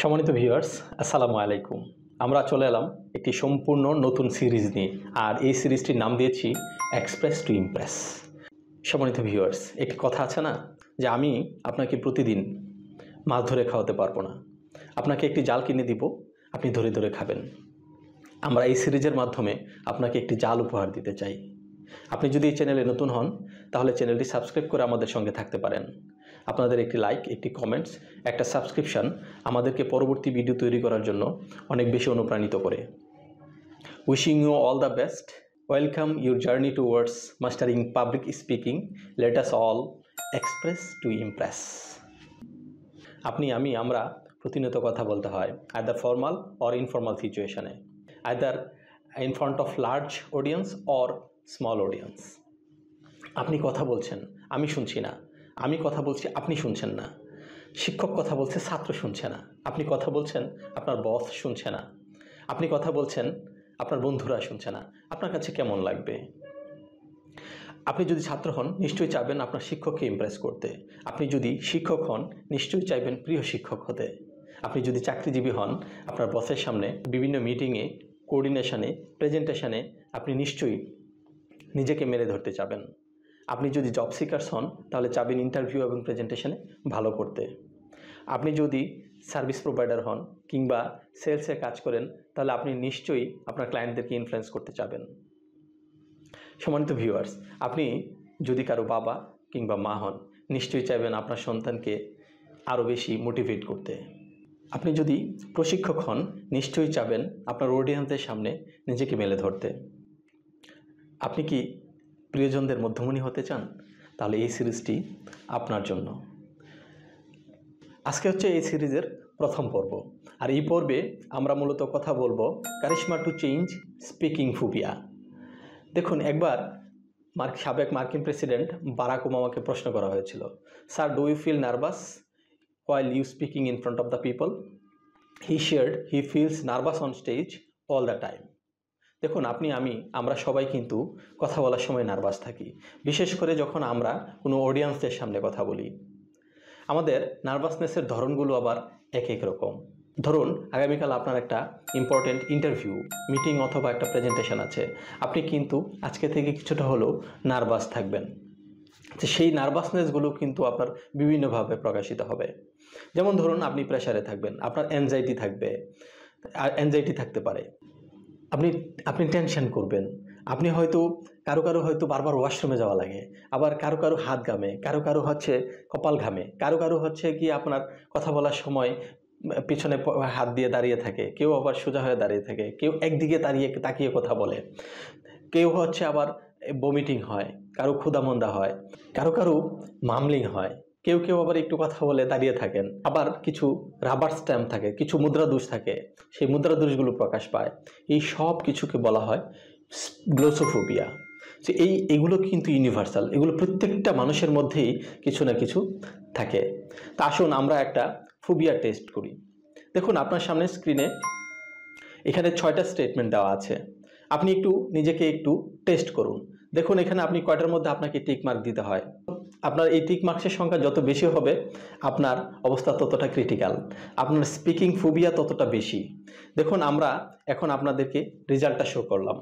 সম্মানিত ভিউয়ার্স, আসসালামু আলাইকুম। আমরা চলে এলাম একটি সম্পূর্ণ নতুন সিরিজ নিয়ে, আর এই সিরিজটির নাম দিয়েছি এক্সপ্রেস টু ইমপ্রেস। সম্মানিত ভিউয়ার্স, একটি কথা আছে না যে আমি আপনাকে প্রতিদিন মাছ ধরে খাওয়াতে পারবো না, আপনাকে একটি জাল কিনে দিব, আপনি ধরে ধরে খাবেন। আমরা এই সিরিজের মাধ্যমে আপনাকে একটি জাল উপহার দিতে চাই। আপনি যদি এই চ্যানেলে নতুন হন তাহলে চ্যানেলটি সাবস্ক্রাইব করে আমাদের সঙ্গে থাকতে পারেন। আপনাদের একটি লাইক, একটি কমেন্টস, একটা সাবস্ক্রিপশন আমাদেরকে পরবর্তী ভিডিও তৈরি করার জন্য অনেক বেশি অনুপ্রাণিত করে। Wishing you all the best. Welcome your journey towards mastering public speaking. Let us all express to impress. আমরা প্রতিনিয়ত কথা বলতে হয়, আইদার ফর্মাল অর ইনফর্মাল সিচুয়েশনে, either in front of large audience or small audience. আপনি কথা বলছেন, আমি শুনছি না। আমি কথা বলছি, আপনি শুনছেন না। শিক্ষক কথা বলছে, ছাত্র শুনছে না। আপনি কথা বলছেন, আপনার বস শুনছে না। আপনি কথা বলছেন, আপনার বন্ধুরা শুনছে না। আপনার কাছে কেমন লাগবে? আপনি যদি ছাত্র হন নিশ্চয়ই চাইবেন আপনার শিক্ষককে ইমপ্রেস করতে। আপনি যদি শিক্ষক হন নিশ্চয়ই চাইবেন প্রিয় শিক্ষক হতে। আপনি যদি চাকরিজীবী হন আপনার বসের সামনে বিভিন্ন মিটিংয়ে, কোঅর্ডিনেশনে, প্রেজেন্টেশনে আপনি নিশ্চয়ই নিজেকে মেলে ধরতে চাবেন। আপনি যদি জব সিকার্স হন তাহলে চাবেন ইন্টারভিউ এবং প্রেজেন্টেশনে ভালো করতে। আপনি যদি সার্ভিস প্রোভাইডার হন কিংবা সেলসে কাজ করেন তাহলে আপনি নিশ্চয়ই আপনার ক্লায়েন্টদেরকে ইনফ্লুয়েন্স করতে চাবেন। সম্মানিত ভিউয়ার্স, আপনি যদি কারো বাবা কিংবা মা হন নিশ্চয়ই চাইবেন আপনার সন্তানকে আরও বেশি মোটিভেট করতে। আপনি যদি প্রশিক্ষক হন নিশ্চয়ই চাবেন আপনার অডিয়েন্সের সামনে নিজেকে মেলে ধরতে। আপনি কি প্রিয়জনদের মধ্যমণি হতে চান? তাহলে এই সিরিজটি আপনার জন্য। আজকে হচ্ছে এই সিরিজের প্রথম পর্ব, আর এই পর্বে আমরা মূলত কথা বলবো কারিশমা টু চেঞ্জ স্পিকিং ফোবিয়া। দেখুন, একবার সাবেক মার্কিন প্রেসিডেন্ট বারাক ওবামাকে প্রশ্ন করা হয়েছিল, sir, do you feel nervous while you speaking in front of the people? He shared he feels nervous on stage all the time. দেখুন, আমরা সবাই কিন্তু কথা বলার সময় নার্ভাস থাকি, বিশেষ করে যখন আমরা কোনো অডিয়েন্সের সামনে কথা বলি। আমাদের নার্ভাসনেসের ধরনগুলো আবার এক এক রকম। ধরুন, আগামীকাল আপনার একটা ইম্পর্টেন্ট ইন্টারভিউ, মিটিং অথবা একটা প্রেজেন্টেশন আছে। আপনি কিন্তু আজকে থেকে কিছুটা হলেও নার্ভাস থাকবেন। সেই নার্ভাসনেসগুলো কিন্তু আপনার বিভিন্নভাবে প্রকাশিত হবে। যেমন ধরুন, আপনি প্রেশারে থাকবেন, আপনার অ্যাংজাইটি থাকতে পারে। আপনি টেনশন করবেন। আপনি হয়তো কারো হয়তো বারবার ওয়াশরুমে যাওয়া লাগে, আবার কারো হাত ঘামে, কারো হচ্ছে কপাল ঘামে, কারো হচ্ছে কি আপনার কথা বলার সময় পিছনে হাত দিয়ে দাঁড়িয়ে থাকে, কেউ আবার সোজা হয়ে দাঁড়িয়ে থাকে, কেউ একদিকে তাকিয়ে কথা বলে, কেউ হচ্ছে আবার বমিটিং হয়, কারো ক্ষুধামন্দা হয়, কারো মামলিং হয়, কেউ আবার একটু কথা বলে দাঁড়িয়ে থাকেন, আবার কিছু রাবার স্ট্যাম্প থাকে, কিছু মুদ্রা দোষ থাকে, সেই মুদ্রা দোষগুলো প্রকাশ পায়। এই সব কিছুকে বলা হয় গ্লোসোফোবিয়া। যে এইগুলো কিন্তু ইউনিভার্সাল, এগুলো প্রত্যেকটা মানুষের মধ্যেই কিছু না কিছু থাকে। তা আসুন আমরা একটা ফোবিয়া টেস্ট করি। দেখুন, আপনার সামনে স্ক্রিনে এখানে 6টা স্টেটমেন্ট দেওয়া আছে। আপনি নিজেকে একটু টেস্ট করুন। দেখুন, এখানে আপনি কয়টার মধ্যে আপনাকে টিক মার্ক দিতে হয়। আপনার এই টিক মার্কসের সংখ্যা যত বেশি হবে আপনার অবস্থা ততটা ক্রিটিক্যাল, আপনার স্পিকিং ফোবিয়া ততটা বেশি। দেখুন, আমরা এখন আপনাদেরকে রেজাল্টটা শো করলাম।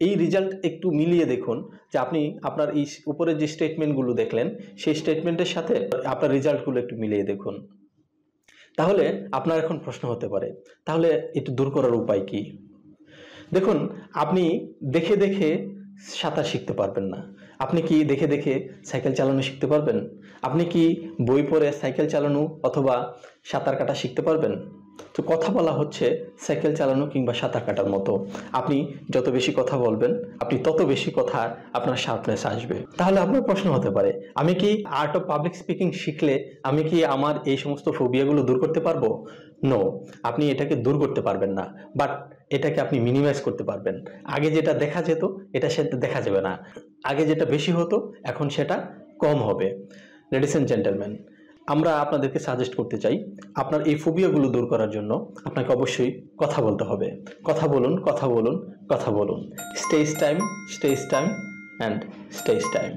এই রেজাল্ট একটু মিলিয়ে দেখুন যে আপনার এই উপরে যে স্টেটমেন্টগুলো দেখলেন সেই স্টেটমেন্টের সাথে আপনার রেজাল্টগুলো একটু মিলিয়ে দেখুন। তাহলে আপনার এখন প্রশ্ন হতে পারে, তাহলে এটা দূর করার উপায় কি? দেখুন, আপনি দেখে সাঁতার শিখতে পারবেন না। আপনি কি দেখে সাইকেল চালানো শিখতে পারবেন? আপনি কি বই পড়ে সাইকেল চালানো অথবা সাঁতার কাটা শিখতে পারবেন? তো কথা বলা হচ্ছে সাইকেল চালানো কিংবা সাঁতার কাটার মতো। আপনি যত বেশি কথা বলবেন আপনি তত বেশি কথা আপনার শার্পনেস আসবে। তাহলে আপনার প্রশ্ন হতে পারে, আমি কি আর্ট অফ পাবলিক স্পিকিং শিখলে আমি কি আমার এই সমস্ত ফোবিয়াগুলো দূর করতে পারবো? নো, আপনি এটাকে দূর করতে পারবেন না, বাট এটাকে আপনি মিনিমাইজ করতে পারবেন। আগে যেটা দেখা যেত এটা সেটা দেখা যাবে না, আগে যেটা বেশি হতো এখন সেটা কম হবে। লেডিস এন্ড জেন্টলম্যান, আমরা আপনাদেরকে সাজেস্ট করতে চাই, আপনার এই ফোবিয়াগুলো দূর করার জন্য আপনাকে অবশ্যই কথা বলতে হবে। কথা বলুন। Stage time and stage time.